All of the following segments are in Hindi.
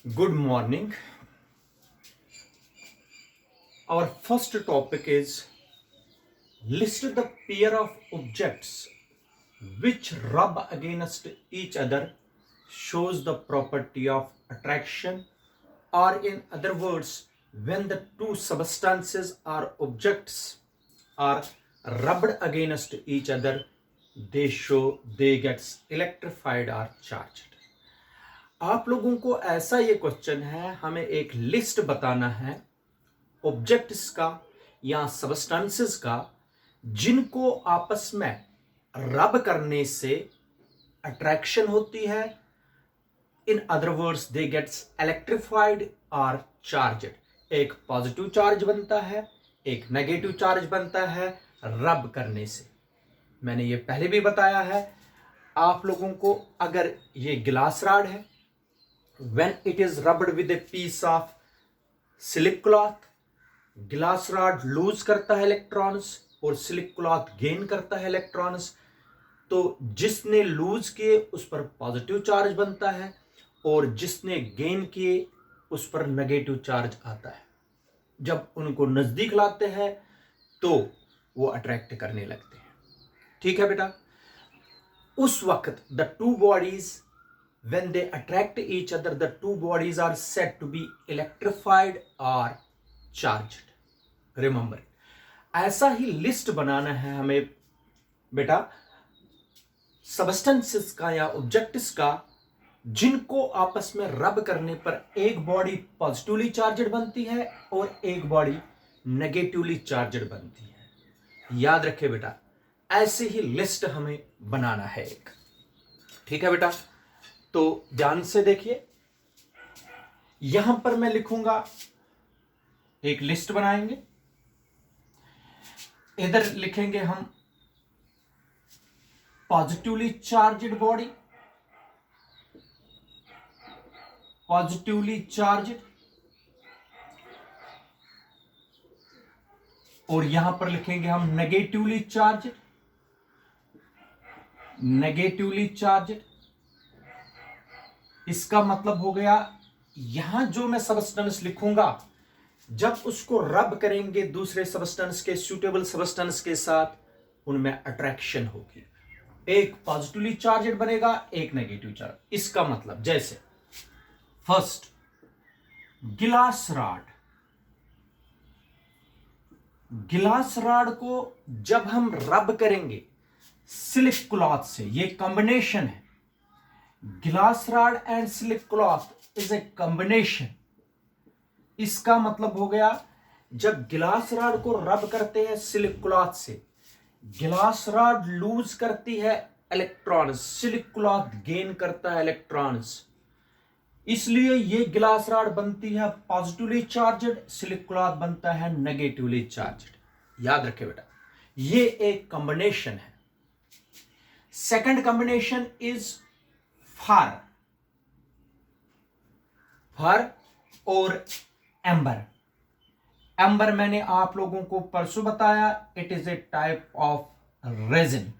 Good morning. Our first topic is list the pair of objects which rub against each other shows the property of attraction, or in other words, when the two substances or objects are rubbed against each other, they get electrified or charged. आप लोगों को ऐसा ये क्वेश्चन है, हमें एक लिस्ट बताना है ऑब्जेक्ट्स का या सबस्टेंसेस का जिनको आपस में रब करने से अट्रैक्शन होती है. In other words they gets electrified और चार्जड. एक पॉजिटिव चार्ज बनता है, एक नेगेटिव चार्ज बनता है रब करने से. मैंने ये पहले भी बताया है आप लोगों को. अगर ये गिलास रॉड है, when it is rubbed with a piece of silk cloth, गिलास रॉड लूज करता है इलेक्ट्रॉन्स और सिल्क क्लॉथ गेन करता है इलेक्ट्रॉन्स. तो जिसने लूज किए उस पर पॉजिटिव चार्ज बनता है और जिसने गेन किए उस पर नेगेटिव चार्ज आता है. जब उनको नजदीक लाते हैं तो वो अट्रैक्ट करने लगते हैं. ठीक है बेटा. उस वक्त the two bodies when they attract each other, the two bodies are said to be electrified or charged. Remember, ऐसा ही लिस्ट बनाना है हमें बेटा सबस्टेंसेस का या ऑब्जेक्ट्स का जिनको आपस में रब करने पर एक बॉडी पॉजिटिवली चार्जड बनती है और एक बॉडी नेगेटिवली चार्जड बनती है. याद रखे बेटा, ऐसे ही लिस्ट हमें बनाना है एक. ठीक है बेटा. तो ध्यान से देखिए, यहां पर मैं लिखूंगा, एक लिस्ट बनाएंगे. इधर लिखेंगे हम positively charged body, positively charged, और यहां पर लिखेंगे हम नेगेटिवली चार्जड, नेगेटिवली चार्जड. इसका मतलब हो गया, यहां जो मैं सबस्टेंस लिखूंगा जब उसको रब करेंगे दूसरे सबस्टेंस के, सूटेबल सबस्टेंस के साथ, उनमें अट्रैक्शन होगी. एक पॉजिटिवली चार्जड बनेगा, एक नेगेटिव चार्ज. इसका मतलब जैसे फर्स्ट गिलास रॉड, गिलास रॉड को जब हम रब करेंगे सिल्क क्लॉथ से, ये कॉम्बिनेशन है. गिलास rod and silk cloth is a combination. इसका मतलब हो गया, जब गिलास रॉड को रब करते हैं सिल्क क्लॉथ से, गिलास रॉड लूज करती है इलेक्ट्रॉन्स, सिल्क क्लॉथ गेन करता है इलेक्ट्रॉन्स. इसलिए ये गिलास रॉड बनती है पॉजिटिवली चार्जड, सिल्क क्लॉथ बनता है नेगेटिवली चार्जड. याद रखे बेटा, ये एक कॉम्बिनेशन है. Second combination is fur, fur और एम्बर. एम्बर मैंने आप लोगों को परसों बताया, it is a type of resin.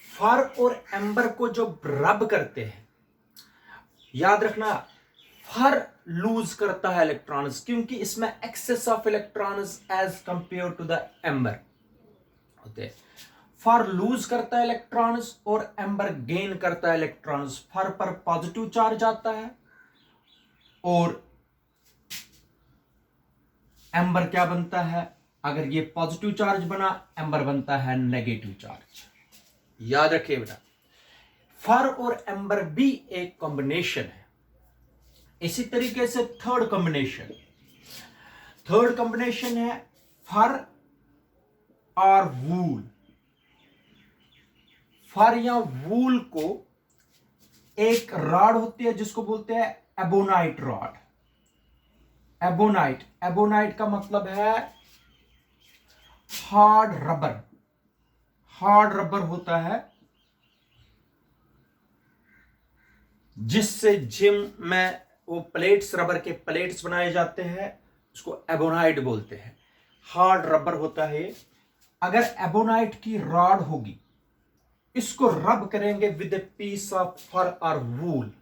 Fur और एम्बर को जो रब करते हैं, याद रखना, फार लूज करता है इलेक्ट्रॉन्स क्योंकि इसमें excess of electrons as compare to the amber होते हैं. फार लूज करता है इलेक्ट्रॉन्स और एम्बर गेन करता है इलेक्ट्रॉन्स. फार पर पॉजिटिव चार्ज आता है और एम्बर क्या बनता है, अगर ये पॉजिटिव चार्ज बना, एम्बर बनता है नेगेटिव चार्ज. याद रखिए बेटा, फार और एम्बर भी एक कॉम्बिनेशन है. इसी तरीके से थर्ड कॉम्बिनेशन है फर और वूल. फर या वूल को एक रॉड होती है जिसको बोलते हैं एबोनाइट रॉड. एबोनाइट, एबोनाइट का मतलब है हार्ड रबर. हार्ड रबर होता है जिससे जिम में वो प्लेट्स, रबर के प्लेट्स बनाए जाते हैं, उसको एबोनाइट बोलते हैं. हार्ड रबर होता है. अगर एबोनाइट की रॉड होगी, इसको रब करेंगे with a piece of fur और वूल,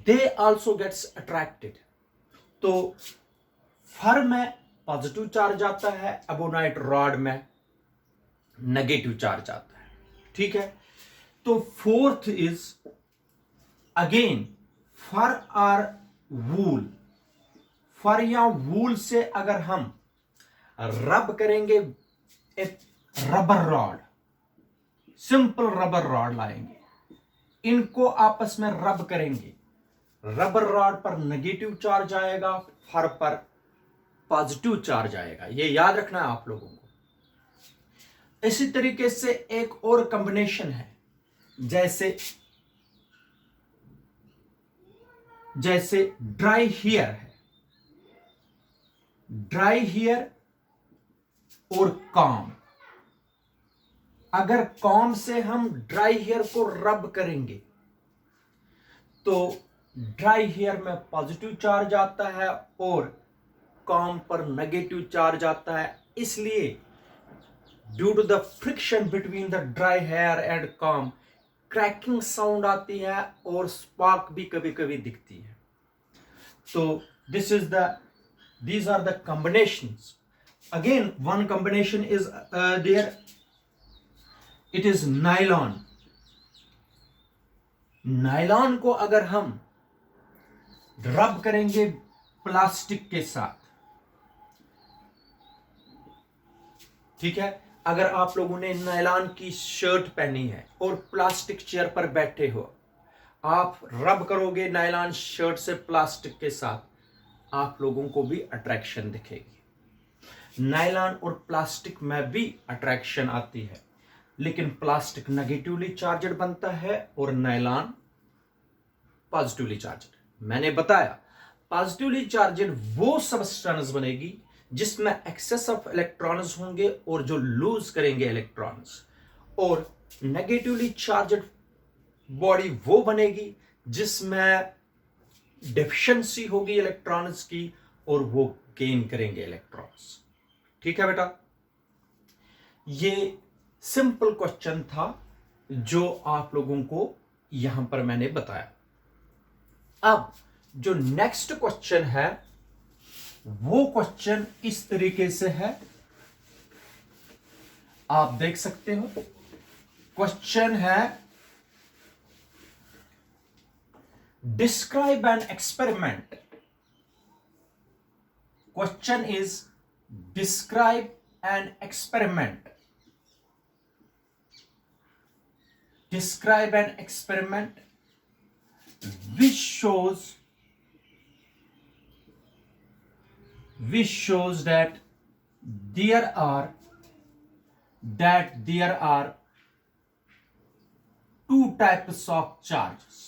दे आल्सो गेट्स अट्रैक्टेड। तो फर में पॉजिटिव चार्ज आता है, एबोनाइट रॉड में नेगेटिव चार्ज आता है। ठीक है, तो फोर्थ इज अगेन फर और वूल। फर या वूल से अगर हम रब करेंगे, एक rubber rod, simple rubber rod लाएंगे, इनको आपस में रब करेंगे, रबर रॉड पर नेगेटिव चार्ज आएगा, फर पर पॉजिटिव चार्ज आएगा। ये याद रखना है आप लोगों को। इसी तरीके से एक और कॉम्बिनेशन है, जैसे ड्राई हेयर है, ड्राई हेयर और कॉम। अगर कॉम से हम ड्राई हेयर को रब करेंगे तो ड्राई हेयर में पॉजिटिव चार्ज आता है और कॉम पर नेगेटिव चार्ज आता है। इसलिए due to the friction between the dry hair and comb cracking sound आती है और स्पार्क भी कभी कभी दिखती है। तो these are the combinations. Again, one combination is there. It is nylon. Nylon को अगर हम रब करेंगे प्लास्टिक के साथ, ठीक है, अगर आप लोगों ने नायलॉन की शर्ट पहनी है और प्लास्टिक चेयर पर बैठे हो, आप रब करोगे नायलॉन शर्ट से प्लास्टिक के साथ, आप लोगों को भी अट्रैक्शन दिखेगी। नायलॉन और प्लास्टिक में भी अट्रैक्शन आती है, लेकिन प्लास्टिक नेगेटिवली चार्जड बनता है और नायलॉन पॉजिटिवली चार्जड। मैंने बताया पॉजिटिवली चार्जड वो सब्सटेंस बनेगी जिसमें एक्सेस ऑफ इलेक्ट्रॉन्स होंगे और जो लूज करेंगे इलेक्ट्रॉन्स, और नेगेटिवली चार्जड बॉडी वो बनेगी जिसमें डेफिशिएंसी होगी इलेक्ट्रॉन्स की और वो गेन करेंगे इलेक्ट्रॉन्स। ठीक है बेटा, ये सिंपल क्वेश्चन था जो आप लोगों को यहां पर मैंने बताया। अब जो नेक्स्ट क्वेश्चन है वो क्वेश्चन इस तरीके से है, आप देख सकते हो। क्वेश्चन है describe an experiment. Question is describe an experiment. Describe an experiment which shows that there are two types of charges.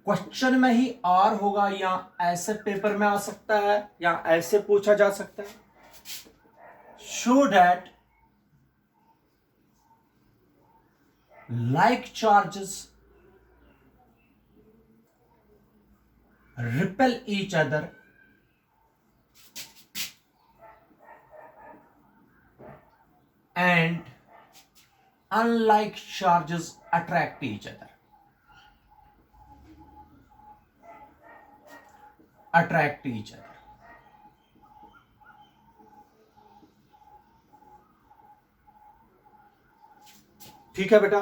Question में ही आर होगा, या ऐसे पेपर में आ सकता है या ऐसे पूछा जा सकता है। Show that like charges repel each other and unlike charges attract each other. Attract each other. ठीक है बेटा,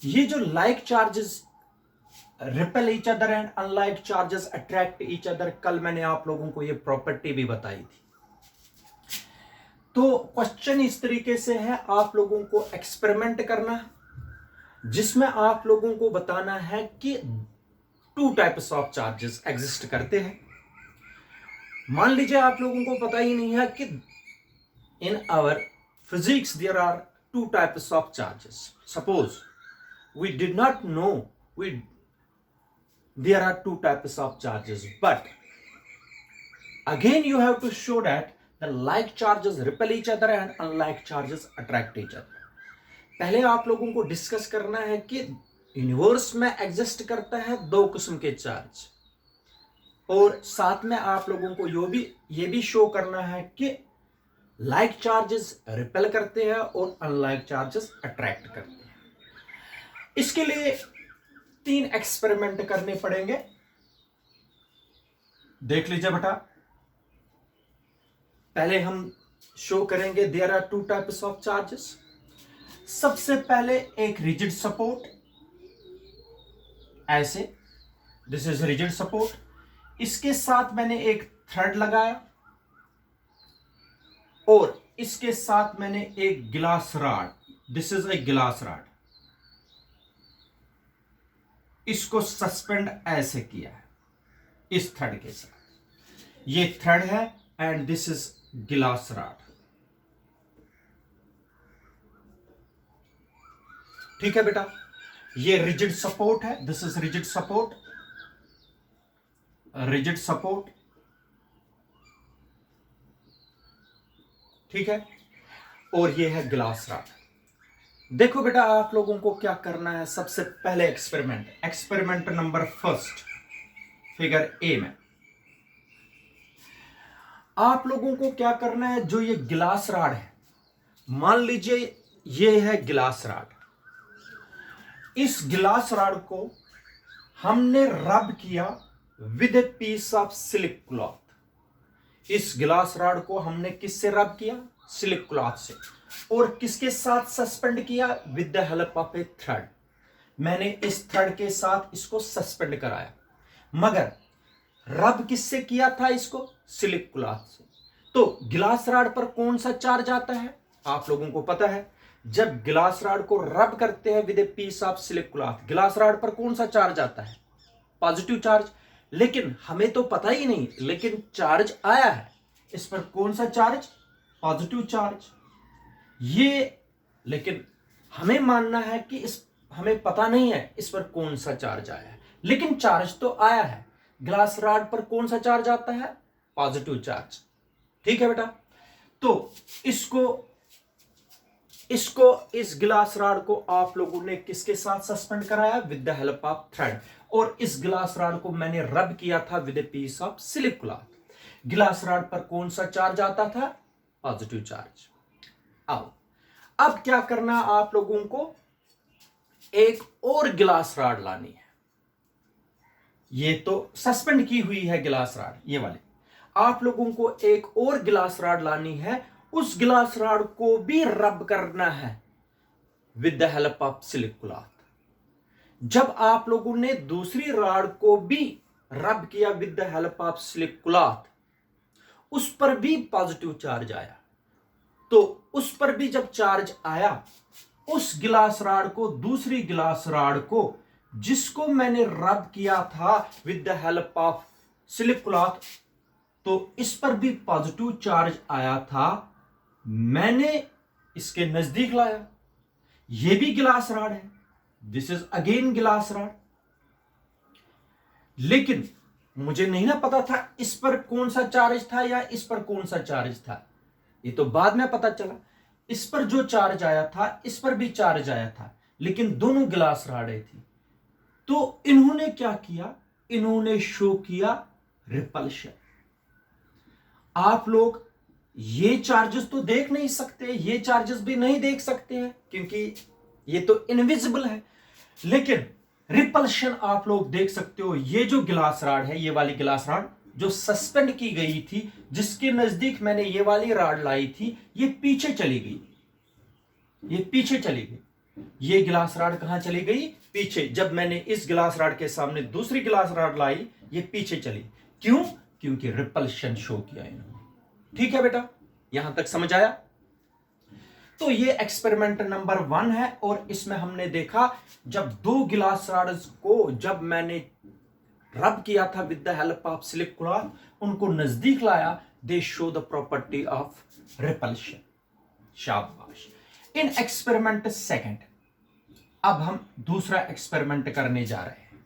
ये जो like charges repel each other and unlike charges attract each other, कल मैंने आप लोगों को ये प्रॉपर्टी भी बताई थी। तो क्वेश्चन इस तरीके से है, आप लोगों को एक्सपेरिमेंट करना जिसमें आप लोगों को बताना है कि to types of charges exist करते हैं। मान लीजिए आप लोगों को पता ही नहीं है कि in our physics there are two types of charges. Suppose we did not know there are two types of charges, but again you have to show that the like charges repel each other and unlike charges attract each other. पहले आप लोगों को डिस्कस करना है कि यूनिवर्स में एग्जिस्ट करता है दो किस्म के चार्ज, और साथ में आप लोगों को ये भी शो करना है कि लाइक चार्जेस रिपेल करते हैं और अनलाइक चार्जेस अट्रैक्ट करते हैं। इसके लिए 3 एक्सपेरिमेंट करने पड़ेंगे। देख लीजिए बेटा, पहले हम शो करेंगे there are 2 types of charges. सबसे पहले एक रिजिड सपोर्ट, ऐसे, दिस इज रिजिड सपोर्ट, इसके साथ मैंने एक थ्रेड लगाया और इसके साथ मैंने एक गिलास रॉड, दिस इज ए गिलास रॉड, इसको सस्पेंड ऐसे किया है इस थ्रेड के साथ। ये थ्रेड है एंड दिस इज गिलास रॉड। ठीक है बेटा, ये रिजिड सपोर्ट है, this is rigid support, rigid support. ठीक है, और ये है ग्लास रॉड। देखो बेटा, आप लोगों को क्या करना है। सबसे पहले experiment number first, figure A में आप लोगों को क्या करना है। जो ये गिलास रॉड है, मान लीजिए ये है गिलास रॉड, इस गिलास रॉड को हमने रब किया with a piece of silk cloth. इस गिलास रॉड को हमने किससे रब किया? सिल्क क्लॉथ से। और किसके साथ सस्पेंड किया? With the help of A thread. मैंने इस थ्रेड के साथ इसको सस्पेंड कराया, मगर रब किससे किया था इसको? सिल्क क्लॉथ से। तो गिलास रॉड पर कौन सा चार्ज आता है? आप लोगों को पता है, जब गिलास रॉड को रब करते हैं with a piece of silk cloth, गिलास रॉड पर कौन सा चार्ज आता है? Positive charge. लेकिन हमें तो पता ही नहीं, लेकिन चार्ज आया है। इस पर कौन सा चार्ज? Positive charge. ये लेकिन हमें मानना है कि हमें पता नहीं है इस पर कौन सा चार्ज आया है, लेकिन चार्ज तो आया है। ग्लास रॉड पर कौन सा चार्ज आता है? Positive charge. ठीक है बेटा, तो इसको इस गिलास रॉड को आप लोगों ने किसके साथ सस्पेंड कराया? With the help of thread. और इस गिलास रॉड को मैंने रब किया था with a piece of silk cloth. गिलास रॉड पर कौन सा चार्ज आता था? Positive charge. आओ, अब क्या करना आप लोगों को? एक और गिलास रॉड लानी है। ये तो सस्पेंड की हुई है गिलास रॉड, ये वाली। आप लोगों को एक और गिलास रॉड लानी है, उस गिलास रॉड को भी रब करना है with the help of silk cloth. जब आप लोगों ने दूसरी रॉड को भी रब किया with the help of silk cloth, उस पर भी पॉजिटिव चार्ज आया। तो उस पर भी जब चार्ज आया, उस गिलास रॉड को, दूसरी गिलास रॉड को, जिसको मैंने रब किया था with the help of silk cloth, तो इस पर भी पॉजिटिव चार्ज आया था। मैंने इसके नजदीक लाया, यह भी गिलास रॉड है, दिस इज अगेन गिलास रॉड। लेकिन मुझे नहीं ना पता था इस पर कौन सा चार्ज था या इस पर कौन सा चार्ज था। ये तो बाद में पता चला। इस पर जो चार्ज आया था, इस पर भी चार्ज आया था, लेकिन दोनों गिलास रॉडें थी। तो इन्होंने क्या किया? इन्होंने शो किया रिपल्शन। आप लोग ये चार्जेस तो देख नहीं सकते, ये चार्जेस भी नहीं देख सकते हैं क्योंकि ये तो इनविजिबल है, लेकिन रिपल्शन आप लोग देख सकते हो। ये जो गिलास रॉड है, ये वाली गिलास रॉड जो सस्पेंड की गई थी, जिसके नजदीक मैंने ये वाली रॉड लाई थी, ये पीछे चली गई, ये पीछे चली गई। ये गिलास रॉड कहां चली गई? पीछे। जब मैंने इस गिलास रॉड के सामने दूसरी गिलास रॉड लाई, ये पीछे चली। क्यों? क्योंकि रिपल्शन शो किया इन्होंने। ठीक है बेटा, यहां तक समझ आया? तो ये एक्सपेरिमेंट नंबर 1 है, और इसमें हमने देखा जब दो गिलास रॉड्स को जब मैंने रब किया था with the help of silk cloth, उनको नजदीक लाया, दे show the property of repulsion. शाबाश। इन एक्सपेरिमेंट सेकंड, अब हम दूसरा एक्सपेरिमेंट करने जा रहे हैं।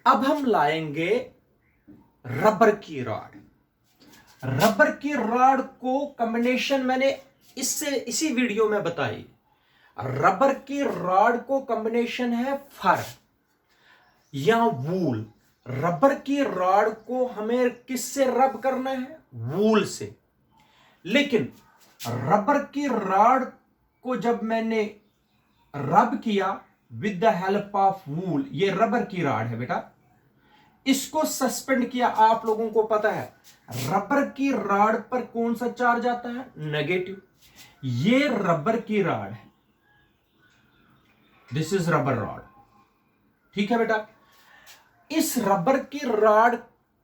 अब हम लाएंगे रबर की रॉड। रबर की रॉड को कॉम्बिनेशन मैंने इसी वीडियो में बताई। रबर की रॉड को कॉम्बिनेशन है फर या वूल। रबर की रॉड को हमें किससे रब करना है? वूल से। लेकिन रबर की रॉड को जब मैंने रब किया with the help of wool, ये रबर की रॉड है बेटा, इसको सस्पेंड किया। आप लोगों को पता है रबर की रॉड पर कौन सा चार्ज आता है? नेगेटिव। ये रबर की रॉड है, दिस इज रबर रॉड, ठीक है बेटा। इस रबर की रॉड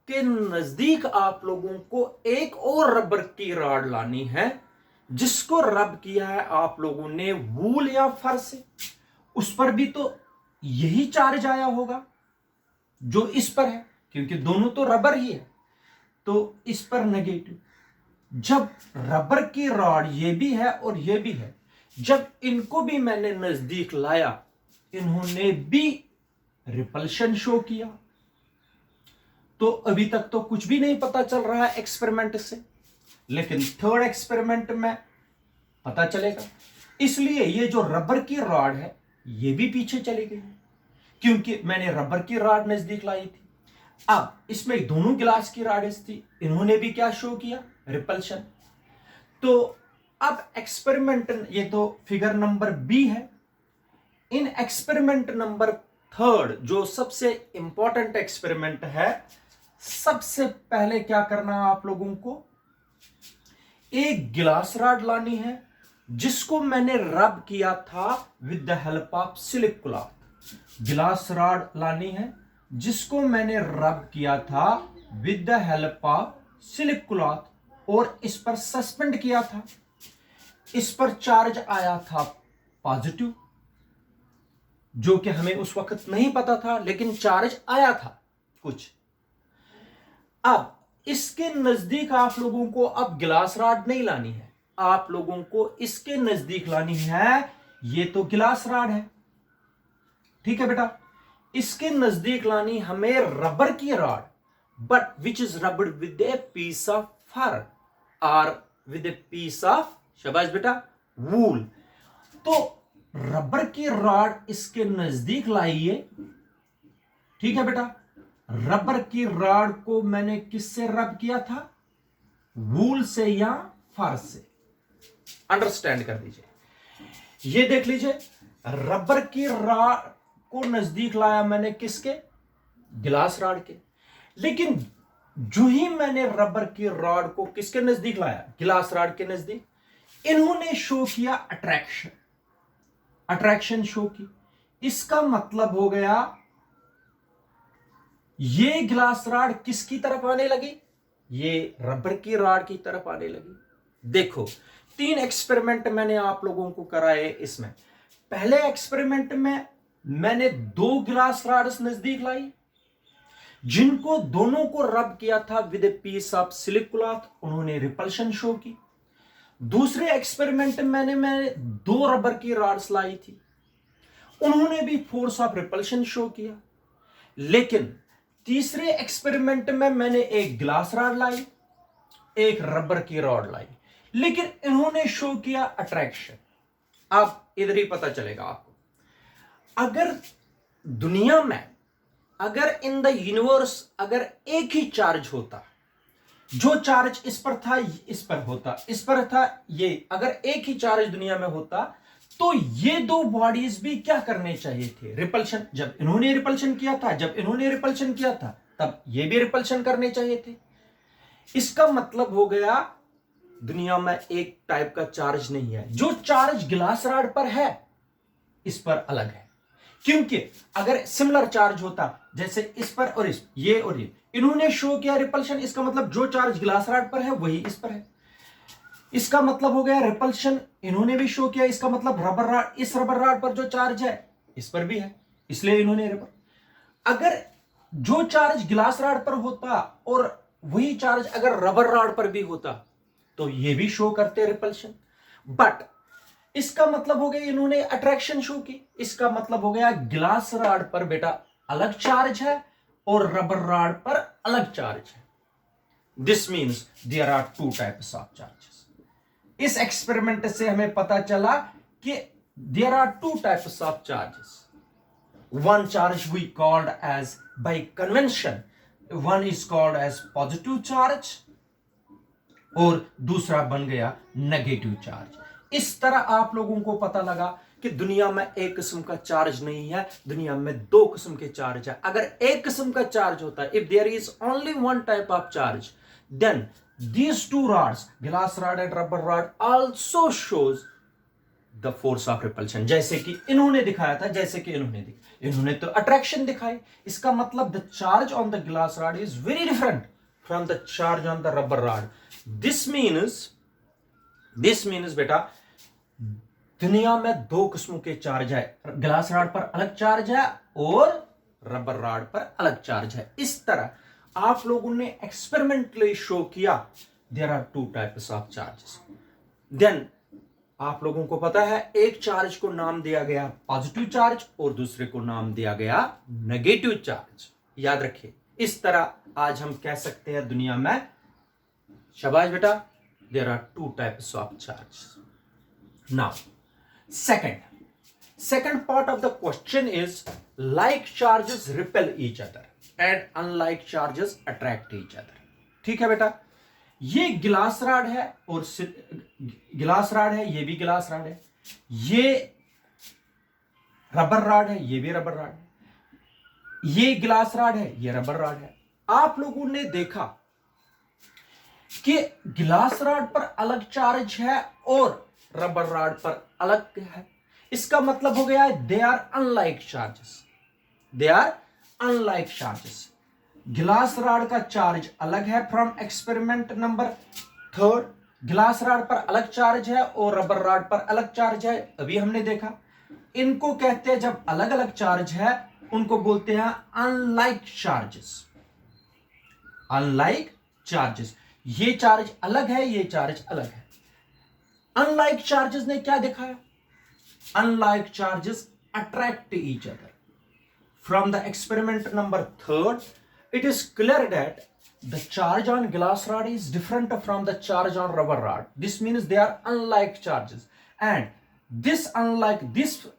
के नजदीक आप लोगों को एक और रबर की रॉड लानी है, जिसको रब किया है आप लोगों ने वूल या फर से। उस पर भी तो यही चार्ज आया होगा जो इस पर है, क्योंकि दोनों तो रबर ही है, तो इस पर नेगेटिव। जब रबर की रॉड ये भी है और ये भी है, जब इनको भी मैंने नजदीक लाया, इन्होंने भी रिपल्शन शो किया। तो अभी तक तो कुछ भी नहीं पता चल रहा है एक्सपेरिमेंट से, लेकिन थर्ड एक्सपेरिमेंट में पता चलेगा। इसलिए ये जो रबर की रॉड है ये भी पीछे चली गई, क्योंकि मैंने रबर की रॉड नजदीक लाई थी। अब इसमें दोनों गिलास की रॉड्स थी, इन्होंने भी क्या शो किया? रिपल्शन। तो अब एक्सपेरिमेंट, ये तो फिगर नंबर बी है। इन एक्सपेरिमेंट नंबर थर्ड, जो सबसे इंपॉर्टेंट एक्सपेरिमेंट है, सबसे पहले क्या करना है आप लोगों को? एक गिलास रॉड लानी है जिसको मैंने रब किया था विद द हेल्प ऑफ सिलिक क्लॉथ। गिलास रॉड लानी है जिसको मैंने रब किया था विद द हेल्प ऑफ सिलिक क्लॉथ और इस पर सस्पेंड किया था। इस पर चार्ज आया था पॉजिटिव, जो कि हमें उस वक्त नहीं पता था, लेकिन चार्ज आया था कुछ। अब इसके नजदीक आप लोगों को अब गिलास रॉड नहीं लानी है, आप लोगों को इसके नजदीक लानी है। ये तो गिलास रॉड है, ठीक है बेटा। इसके नजदीक लानी हमें रबर की rod, but which is rubbed with a piece of fur और विद ए पीस ऑफ, शाबाश बेटा, वूल। तो रबर की रॉड इसके नजदीक लाइए, ठीक है बेटा। रबर की रॉड को मैंने किससे रब किया था? वूल से या फर से। अंडरस्टैंड कर दीजिए। ये देख लीजिए, रबर की रॉड को नजदीक लाया मैंने किसके? गिलास रॉड के। लेकिन जो ही मैंने रबर की रॉड को किसके नजदीक लाया? गिलास रॉड के नजदीक, इन्होंने शो किया अट्रैक्शन, अट्रैक्शन शो की। इसका मतलब हो गया ये गिलास रॉड किसकी तरफ आने लगी? ये रबर की रॉड की तरफ आने लगी। देखो, 3 एक्सपेरिमेंट मैंने आप लोगों को कराए। इसमें पहले एक्सपेरिमेंट में मैंने 2 गिलास रॉड्स नजदीक लाई, जिनको दोनों को रब किया था विद ए पीस ऑफ सिलिक क्लॉथ, उन्होंने रिपल्शन शो की। दूसरे एक्सपेरिमेंट मैंने 2 रबर की रॉड्स लाई थी, उन्होंने भी फोर्स ऑफ रिपल्शन शो किया। लेकिन तीसरे एक्सपेरिमेंट में मैंने एक ग्लास रॉड लाई, एक रबर की रॉड लाई, लेकिन इन्होंने शो किया अट्रैक्शन। अब इधर ही पता चलेगा आपको, अगर दुनिया में, अगर इन द यूनिवर्स, अगर एक ही चार्ज होता, जो चार्ज इस पर था इस पर होता, इस पर था ये, अगर एक ही चार्ज दुनिया में होता, तो ये 2 बॉडीज भी क्या करने चाहिए थे? रिपल्शन। जब इन्होंने रिपल्शन किया था, जब इन्होंने रिपल्शन किया था, तब ये भी रिपल्शन करने चाहिए थे। इसका मतलब हो गया दुनिया में एक टाइप का चार्ज नहीं है। जो चार्ज गिलास रॉड पर है, इस पर अलग है, क्योंकि अगर सिमिलर चार्ज होता, जैसे इस पर और इस, ये और ये, इन्होंने शो किया रिपल्शन, इसका मतलब जो चार्ज गिलास रॉड पर है वही इस पर है। इसका मतलब हो गया रिपल्शन, इन्होंने भी शो किया, इसका मतलब रबर रॉड, इस रबर रॉड पर जो चार्ज है इस पर भी है, इसलिए इन्होंने रबर। अगर जो चार्ज गिलास रॉड पर होता और वही चार्ज अगर रबर रॉड पर भी होता, तो ये भी शो करते रिपल्शन। बट इसका मतलब हो गया इन्होंने अट्रैक्शन शो की। इसका मतलब हो गया गिलास रॉड पर बेटा अलग चार्ज है और रबर रॉड पर अलग चार्ज है। This means there are 2 types of charges. इस एक्सपेरिमेंट से हमें पता चला कि there are 2 types of charges. One charge we called as, by convention, one is called as positive charge और दूसरा बन गया नेगेटिव चार्ज। इस तरह आप लोगों को पता लगा कि दुनिया में एक किस्म का चार्ज नहीं है, दुनिया में दो किस्म के चार्ज है। अगर एक किस्म का चार्ज होता है, if there is only one type of charge, then these two rods, glass rod and rubber rod, also shows the force of repulsion। जैसे कि इन्होंने दिखाया था, इन्होंने तो अट्रैक्शन दिखाई। इसका मतलब the charge on the glass rod is very different from the charge on the rubber rod। this means बेटा, दुनिया में दो किस्मों के चार्ज है, ग्लास रॉड पर अलग चार्ज है और रबर रॉड पर अलग चार्ज है। इस तरह आप लोगों ने एक्सपेरिमेंटली शो किया there are two types of charges. Then आप लोगों को पता है एक चार्ज को नाम दिया गया पॉजिटिव चार्ज और दूसरे को नाम दिया गया नेगेटिव चार्ज। याद रखिए, इस तरह आज हम कह सकते हैं दुनिया में, शाबाश बेटा, there are two types of charge. Now second part of the question is like charges repel each other and unlike charges attract each other। ठीक है बेटा, ये गिलास रॉड है और गिलास रॉड है, ये भी गिलास रॉड है, ये रबर रॉड है, ये भी रबर रॉड है, ये गिलास रॉड है, ये रबर रॉड है। आप लोगों ने देखा कि गिलास रॉड पर अलग चार्ज है और रबर रॉड पर अलग है। इसका मतलब हो गया है दे आर अनलाइक चार्जेस। गिलास रॉड का चार्ज अलग है फ्रॉम एक्सपेरिमेंट नंबर 3। गिलास रॉड पर अलग चार्ज है और रबर रॉड पर अलग चार्ज है, अभी हमने देखा। इनको कहते हैं, जब अलग अलग चार्ज है उनको बोलते हैं अनलाइक चार्जेस। ये चार्ज अलग है, ये चार्ज अलग है। अनलाइक चार्जेस ने क्या दिखाया? Unlike charges attract each other। From the experiment number 3, it is clear that the charge on glass rod is different from the charge on rubber rod। This means they are unlike charges, and this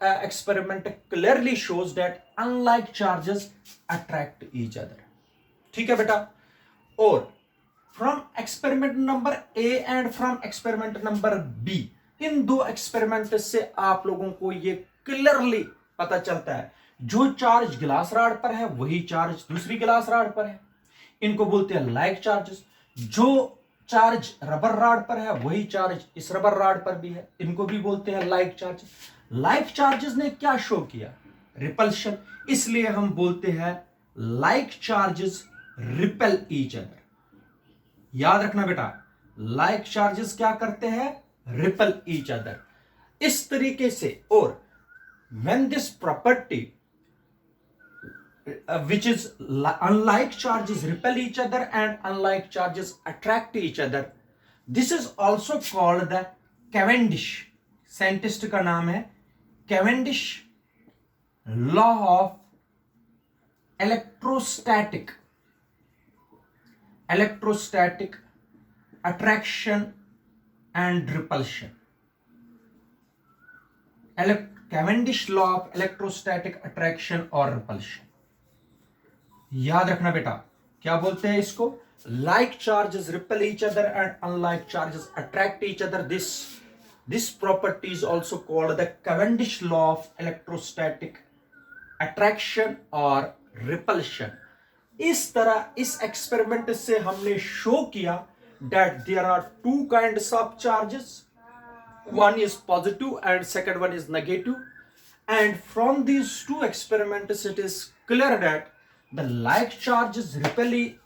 experiment clearly shows that unlike charges attract each other। ठीक है बेटा, और from experiment number A and from experiment number B, इन दो एक्सपेरिमेंट से आप लोगों को ये क्लियरली पता चलता है जो चार्ज ग्लास रॉड पर है वही चार्ज दूसरी ग्लास रॉड पर है, इनको बोलते हैं लाइक चार्जेस। जो चार्ज रबर रॉड पर है वही चार्ज इस रबर रॉड पर भी है, इनको भी बोलते हैं लाइक चार्जेस। लाइक चार्जेस ने क्या शो किया? रिपल्शन। इसलिए हम बोलते हैं like charges repel each other. याद रखना बेटा, लाइक चार्जेस क्या करते हैं? Repel each other. इस तरीके से, और when this property which is unlike charges repel each other and unlike charges attract each other, this is also called the Cavendish, scientist का नाम है Cavendish law of electrostatic attraction and repulsion. Cavendish law of electrostatic attraction और रिपल्शन। याद रखना बेटा, क्या बोलते हैं इसको? Like charges repel each other and unlike charges attract each other. This property is also called the Cavendish law of electrostatic attraction और रिपल्शन। इस तरह इस एक्सपेरिमेंट से हमने शो किया that there are two kinds of charges, one is positive and second one is negative, and from these two experiments it is clear that the like charges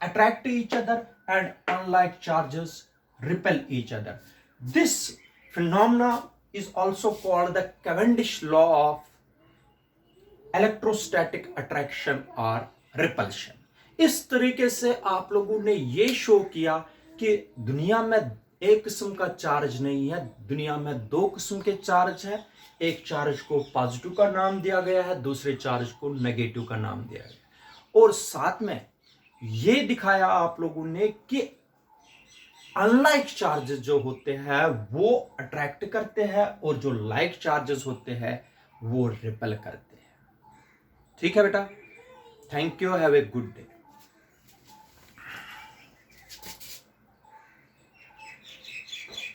attract each other and unlike charges repel each other. This phenomena is also called the Cavendish law of electrostatic attraction or repulsion। इस तरीके से आप लोगों ने ये शो किया कि दुनिया में एक किस्म का चार्ज नहीं है, दुनिया में दो किस्म के चार्ज है। एक चार्ज को पॉजिटिव का नाम दिया गया है, दूसरे चार्ज को नेगेटिव का नाम दिया गया, और साथ में ये दिखाया आप लोगों ने कि अनलाइक चार्जेस जो होते हैं वो अट्रैक्ट करते हैं और जो लाइक चार्जेस होते हैं वो रिपेल करते हैं। ठीक है बेटा, thank you, have a good day.